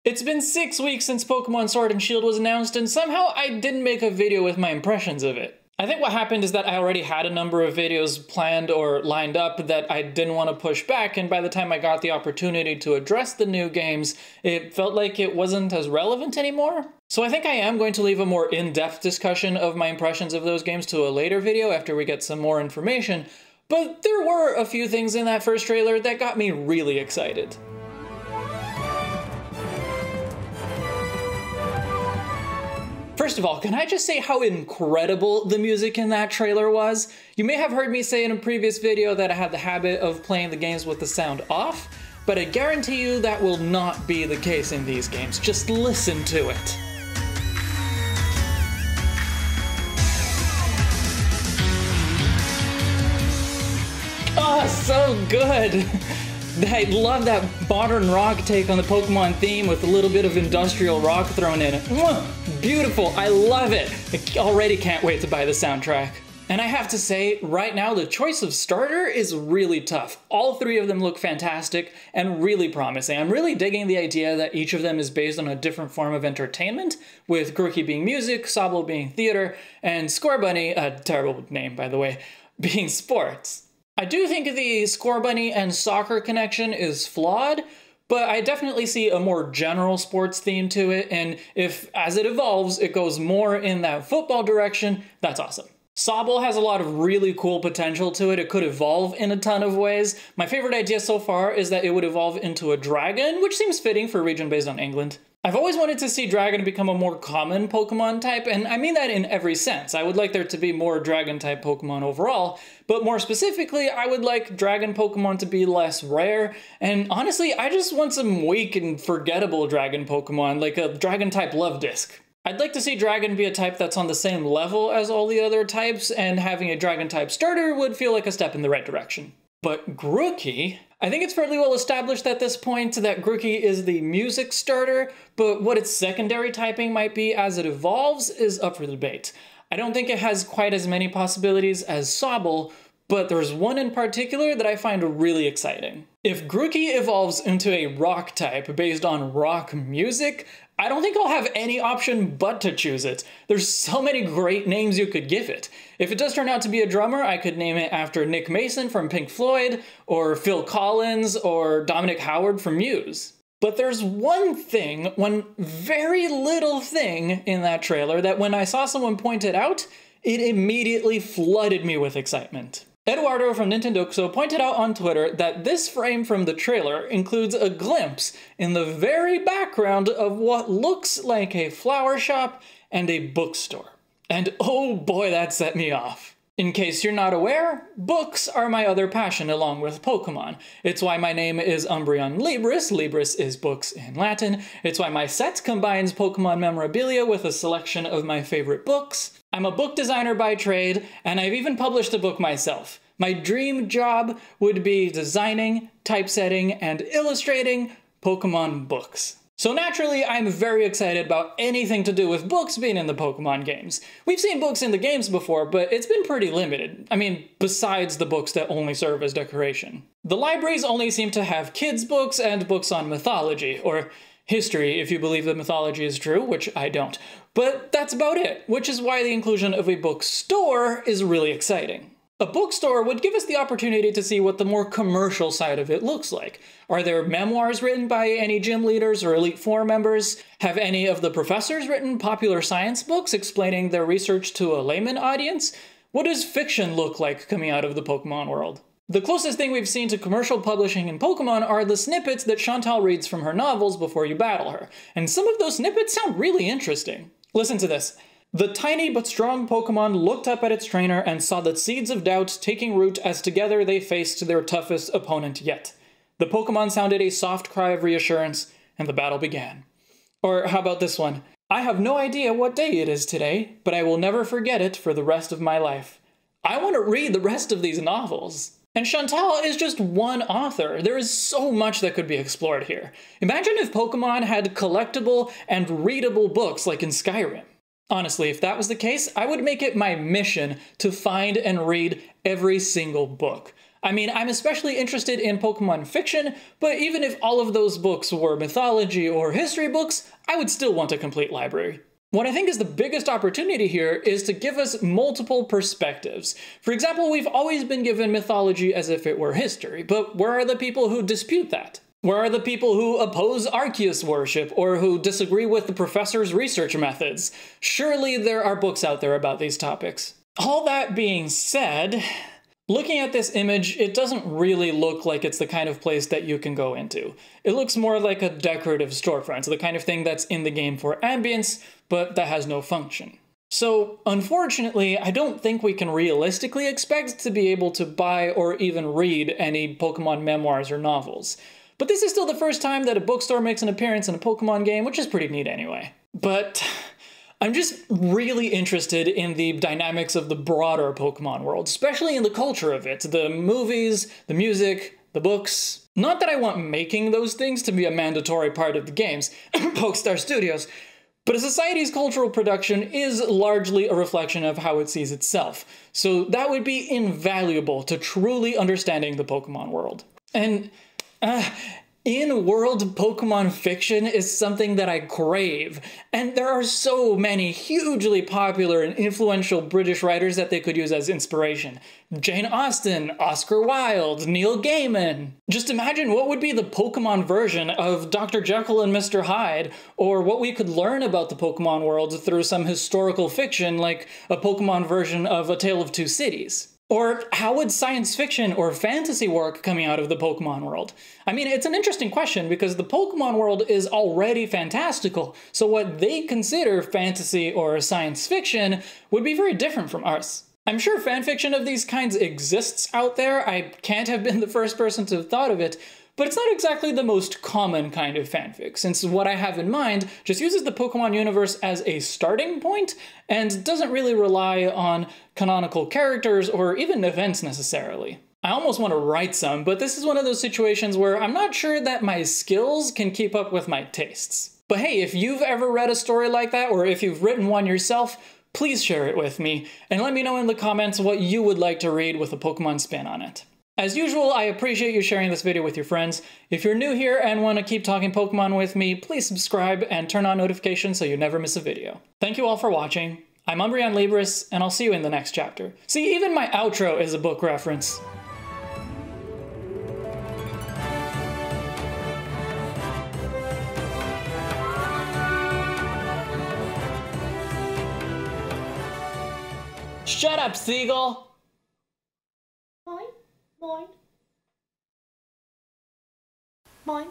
It's been 6 weeks since Pokémon Sword and Shield was announced, and somehow I didn't make a video with my impressions of it. I think what happened is that I already had a number of videos planned or lined up that I didn't want to push back, and by the time I got the opportunity to address the new games, it felt like it wasn't as relevant anymore. So I think I am going to leave a more in-depth discussion of my impressions of those games to a later video after we get some more information, but there were a few things in that first trailer that got me really excited. First of all, can I just say how incredible the music in that trailer was? You may have heard me say in a previous video that I have the habit of playing the games with the sound off, but I guarantee you that will not be the case in these games. Just listen to it. Oh, so good! I love that modern rock take on the Pokemon theme with a little bit of industrial rock thrown in it. Beautiful, I love it. I already can't wait to buy the soundtrack. And I have to say, right now the choice of starter is really tough. All three of them look fantastic and really promising. I'm really digging the idea that each of them is based on a different form of entertainment, with Grookey being music, Sobble being theater, and Scorbunny, a terrible name by the way, being sports. I do think the Scorbunny and soccer connection is flawed, but I definitely see a more general sports theme to it, and if, as it evolves, it goes more in that football direction, that's awesome. Sobble has a lot of really cool potential to it. It could evolve in a ton of ways. My favorite idea so far is that it would evolve into a dragon, which seems fitting for a region based on England. I've always wanted to see dragon become a more common Pokemon type, and I mean that in every sense. I would like there to be more dragon-type Pokemon overall, but more specifically, I would like dragon Pokemon to be less rare, and honestly, I just want some weak and forgettable dragon Pokemon, like a dragon-type Love Disc. I'd like to see dragon be a type that's on the same level as all the other types, and having a dragon-type starter would feel like a step in the right direction. But Grookey, I think it's fairly well established at this point that Grookey is the music starter, but what its secondary typing might be as it evolves is up for debate. I don't think it has quite as many possibilities as Sobble, but there's one in particular that I find really exciting. If Grookey evolves into a rock type based on rock music, I don't think I'll have any option but to choose it. There's so many great names you could give it. If it does turn out to be a drummer, I could name it after Nick Mason from Pink Floyd, or Phil Collins, or Dominic Howard from Muse. But there's one thing, one very little thing in that trailer that when I saw someone point it out, it immediately flooded me with excitement. Eduardo from Nintendoxo pointed out on Twitter that this frame from the trailer includes a glimpse in the very background of what looks like a flower shop and a bookstore. And oh boy, that set me off. In case you're not aware, books are my other passion along with Pokemon. It's why my name is Umbreon Libris. Libris is books in Latin. It's why my set combines Pokemon memorabilia with a selection of my favorite books. I'm a book designer by trade, and I've even published a book myself. My dream job would be designing, typesetting, and illustrating Pokemon books. So naturally, I'm very excited about anything to do with books being in the Pokemon games. We've seen books in the games before, but it's been pretty limited. I mean, besides the books that only serve as decoration. The libraries only seem to have kids' books and books on mythology, or history if you believe that mythology is true, which I don't. But that's about it, which is why the inclusion of a bookstore is really exciting. A bookstore would give us the opportunity to see what the more commercial side of it looks like. Are there memoirs written by any gym leaders or Elite Four members? Have any of the professors written popular science books explaining their research to a layman audience? What does fiction look like coming out of the Pokemon world? The closest thing we've seen to commercial publishing in Pokemon are the snippets that Chantal reads from her novels before you battle her, and some of those snippets sound really interesting. Listen to this. The tiny but strong Pokemon looked up at its trainer and saw the seeds of doubt taking root as together they faced their toughest opponent yet. The Pokemon sounded a soft cry of reassurance, and the battle began. Or how about this one? I have no idea what day it is today, but I will never forget it for the rest of my life. I want to read the rest of these novels. And Chantal is just one author. There is so much that could be explored here. Imagine if Pokemon had collectible and readable books like in Skyrim. Honestly, if that was the case, I would make it my mission to find and read every single book. I mean, I'm especially interested in Pokemon fiction, but even if all of those books were mythology or history books, I would still want a complete library. What I think is the biggest opportunity here is to give us multiple perspectives. For example, we've always been given mythology as if it were history, but where are the people who dispute that? Where are the people who oppose Arceus worship or who disagree with the professor's research methods? Surely there are books out there about these topics. All that being said, looking at this image, it doesn't really look like it's the kind of place that you can go into. It looks more like a decorative storefront, the kind of thing that's in the game for ambience, but that has no function. So, unfortunately, I don't think we can realistically expect to be able to buy or even read any Pokemon memoirs or novels. But this is still the first time that a bookstore makes an appearance in a Pokemon game, which is pretty neat anyway. But I'm just really interested in the dynamics of the broader Pokemon world, especially in the culture of it, the movies, the music, the books. Not that I want making those things to be a mandatory part of the games, Pokestar Studios, but a society's cultural production is largely a reflection of how it sees itself, so that would be invaluable to truly understanding the Pokemon world. And in-world Pokemon fiction is something that I crave, and there are so many hugely popular and influential British writers that they could use as inspiration. Jane Austen, Oscar Wilde, Neil Gaiman. Just imagine what would be the Pokemon version of Dr. Jekyll and Mr. Hyde, or what we could learn about the Pokemon world through some historical fiction like a Pokemon version of A Tale of Two Cities. Or how would science fiction or fantasy work coming out of the Pokemon world? I mean, it's an interesting question because the Pokemon world is already fantastical, so what they consider fantasy or science fiction would be very different from ours. I'm sure fanfiction of these kinds exists out there. I can't have been the first person to have thought of it, but it's not exactly the most common kind of fanfic, since what I have in mind just uses the Pokemon universe as a starting point and doesn't really rely on canonical characters or even events necessarily. I almost want to write some, but this is one of those situations where I'm not sure that my skills can keep up with my tastes. But hey, if you've ever read a story like that, or if you've written one yourself, please share it with me, and let me know in the comments what you would like to read with a Pokemon spin on it. As usual, I appreciate you sharing this video with your friends. If you're new here and want to keep talking Pokemon with me, please subscribe and turn on notifications so you never miss a video. Thank you all for watching. I'm Umbreon Libris, and I'll see you in the next chapter. See, even my outro is a book reference. Shut up, Seagull! Moin. Moin. Moin.